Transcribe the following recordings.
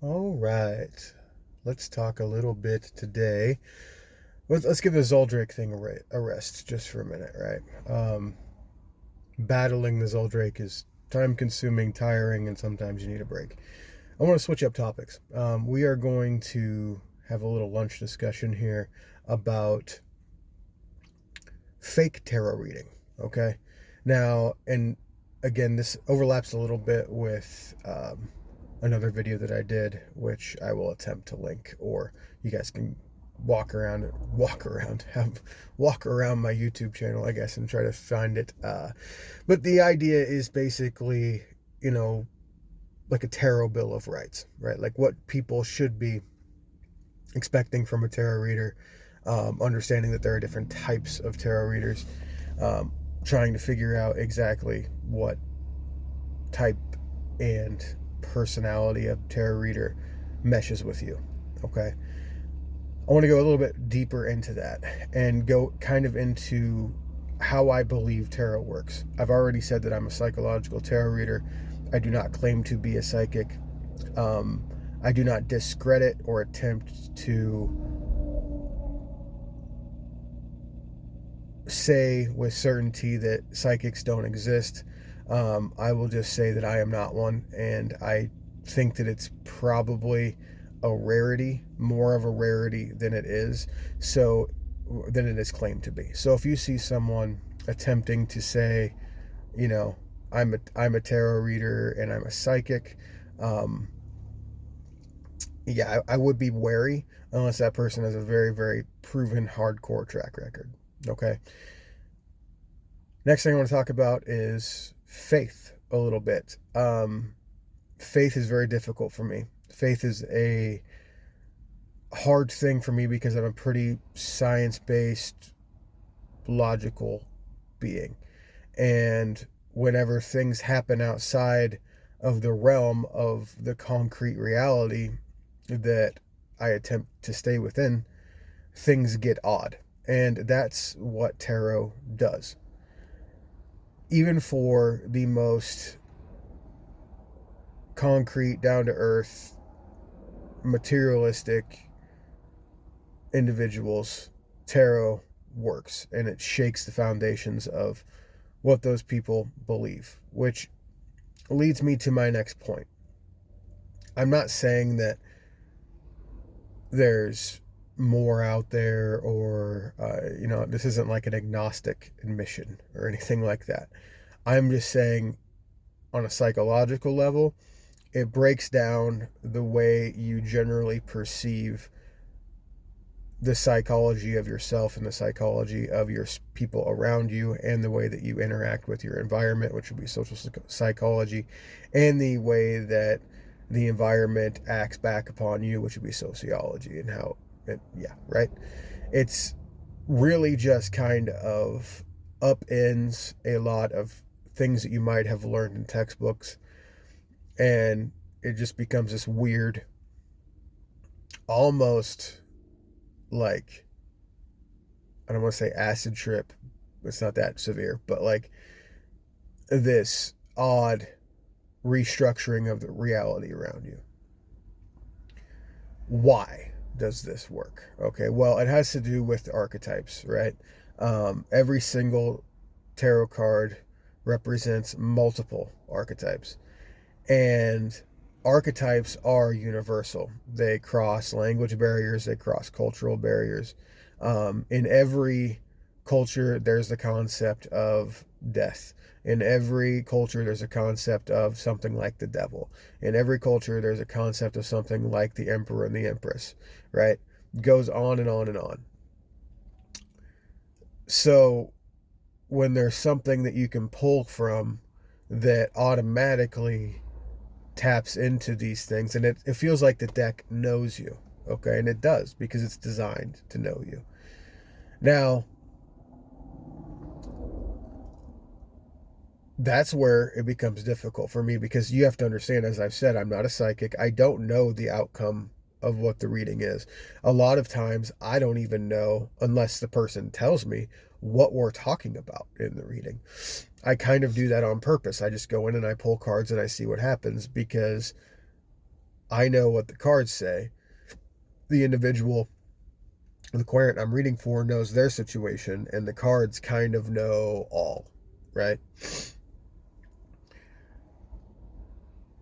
All right. Let's talk a little bit today. Let's give the Zoldrake thing a rest just for a minute, right? Battling the Zoldrake is time consuming, tiring, and sometimes you need a break. I want to switch up topics. We are going to have a little lunch discussion here about fake tarot reading, okay? Now, and again, this overlaps a little bit with another video that I did, which I will attempt to link, or you guys can walk around my YouTube channel, I guess, and try to find it. But the idea is basically, you know, like a tarot bill of rights, right? Like what people should be expecting from a tarot reader, understanding that there are different types of tarot readers, um, trying to figure out exactly what type and personality of tarot reader meshes with you. Okay. I want to go a little bit deeper into that and go kind of into how I believe tarot works. I've already said that I'm a psychological tarot reader. I do not claim to be a psychic. Um, I do not discredit or attempt to say with certainty that psychics don't exist. I will just say that I am not one, and I think that it's probably a rarity, more of a rarity than it is, so than it is claimed to be. So if you see someone attempting to say, you know, I'm a tarot reader and I'm a psychic, um, yeah, I would be wary unless that person has a very, very proven hardcore track record. Okay. Next thing I want to talk about is faith a little bit. Faith is very difficult for me. Faith is a hard thing for me because I'm a pretty science based, logical being. And whenever things happen outside of the realm of the concrete reality that I attempt to stay within, things get odd. And that's what tarot does. Even for the most concrete, down to earth, materialistic individuals, tarot works and it shakes the foundations of what those people believe, which leads me to my next point. I'm not saying that there's more out there or, this isn't like an agnostic admission or anything like that. I'm just saying on a psychological level, it breaks down the way you generally perceive the psychology of yourself and the psychology of your people around you and the way that you interact with your environment, which would be social psychology, and the way that the environment acts back upon you, which would be sociology, and how it, yeah, right? It's really just kind of upends a lot of things that you might have learned in textbooks, and it just becomes this weird, almost like, I don't want to say acid trip, it's not that severe, but like this odd restructuring of the reality around you. Why does this work? Okay, well, it has to do with archetypes, right? Every single tarot card represents multiple archetypes, and archetypes are universal. They cross language barriers, they cross cultural barriers. In every culture, there's the concept of death. In every culture, there's a concept of something like the devil. In every culture, there's a concept of something like the emperor and the empress, right? Goes on and on and on. So when there's something that you can pull from that automatically taps into these things, and it feels like the deck knows you, okay? And it does because it's designed to know you. Now, that's where it becomes difficult for me because you have to understand, as I've said, I'm not a psychic. I don't know the outcome of what the reading is. A lot of times, I don't even know, unless the person tells me, what we're talking about in the reading. I kind of do that on purpose. I just go in and I pull cards and I see what happens because I know what the cards say. The individual, the querent I'm reading for, knows their situation, and the cards kind of know all, right?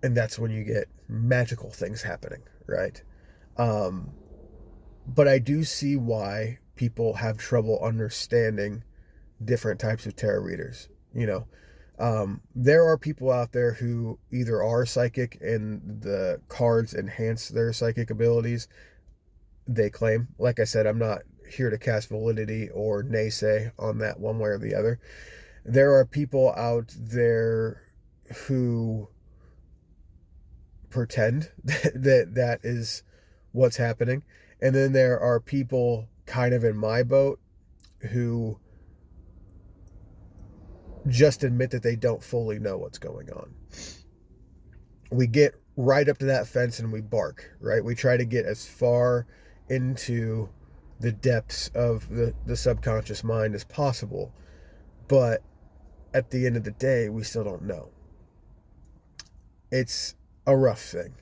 And that's when you get magical things happening, right? Um, but I do see why people have trouble understanding different types of tarot readers. There are people out there who either are psychic and the cards enhance their psychic abilities, they claim. Like I said, I'm not here to cast validity or naysay on that one way or the other. There are people out there who pretend that is what's happening. And then there are people kind of in my boat who just admit that they don't fully know what's going on. We get right up to that fence and we bark, right? We try to get as far into the depths of the subconscious mind as possible. But at the end of the day, we still don't know. It's a rough thing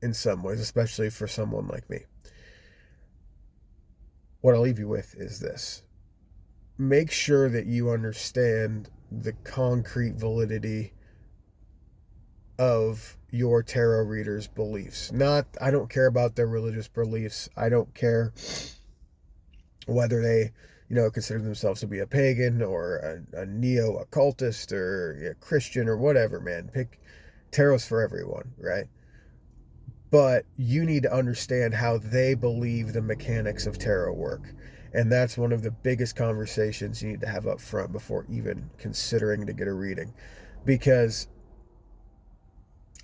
in some ways, especially for someone like me. What I'll leave you with is this. Make sure that you understand the concrete validity of your tarot reader's beliefs. I don't care about their religious beliefs. I don't care whether they, consider themselves to be a pagan or a neo-occultist or a Christian or whatever, man. Tarot's for everyone, right? But you need to understand how they believe the mechanics of tarot work. And that's one of the biggest conversations you need to have up front before even considering to get a reading. Because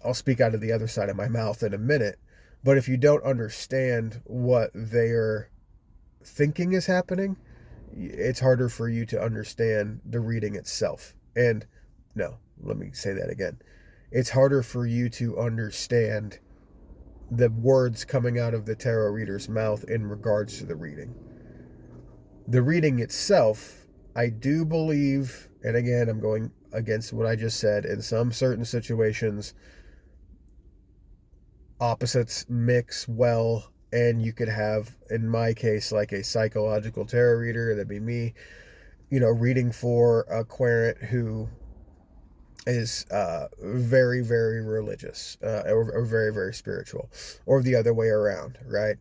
I'll speak out of the other side of my mouth in a minute, but if you don't understand what they're thinking is happening, it's harder for you to understand the reading itself. And no, let me say that again. It's harder for you to understand the words coming out of the tarot reader's mouth in regards to the reading. The reading itself, I do believe, and again, I'm going against what I just said, in some certain situations, opposites mix well, and you could have, in my case, like a psychological tarot reader, that'd be me, reading for a querent who is very, very religious, or very, very spiritual, or the other way around, right?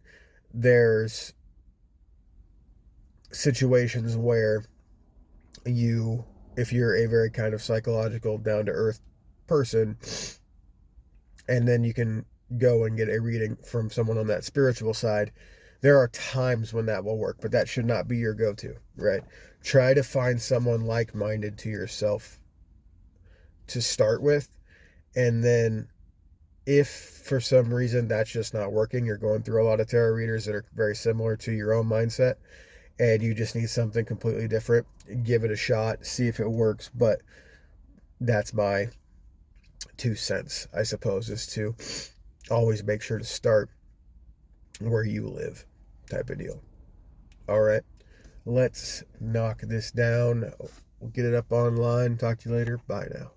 There's situations where if you're a very kind of psychological, down-to-earth person, and then you can go and get a reading from someone on that spiritual side, there are times when that will work, but that should not be your go-to, right? Try to find someone like-minded to yourself to start with, and then if for some reason that's just not working, you're going through a lot of tarot readers that are very similar to your own mindset, and you just need something completely different, give it a shot, see if it works. But that's my 2 cents, I suppose, is to always make sure to start where you live, type of deal. All right, let's knock this down. We'll get it up online. Talk to you later. Bye now.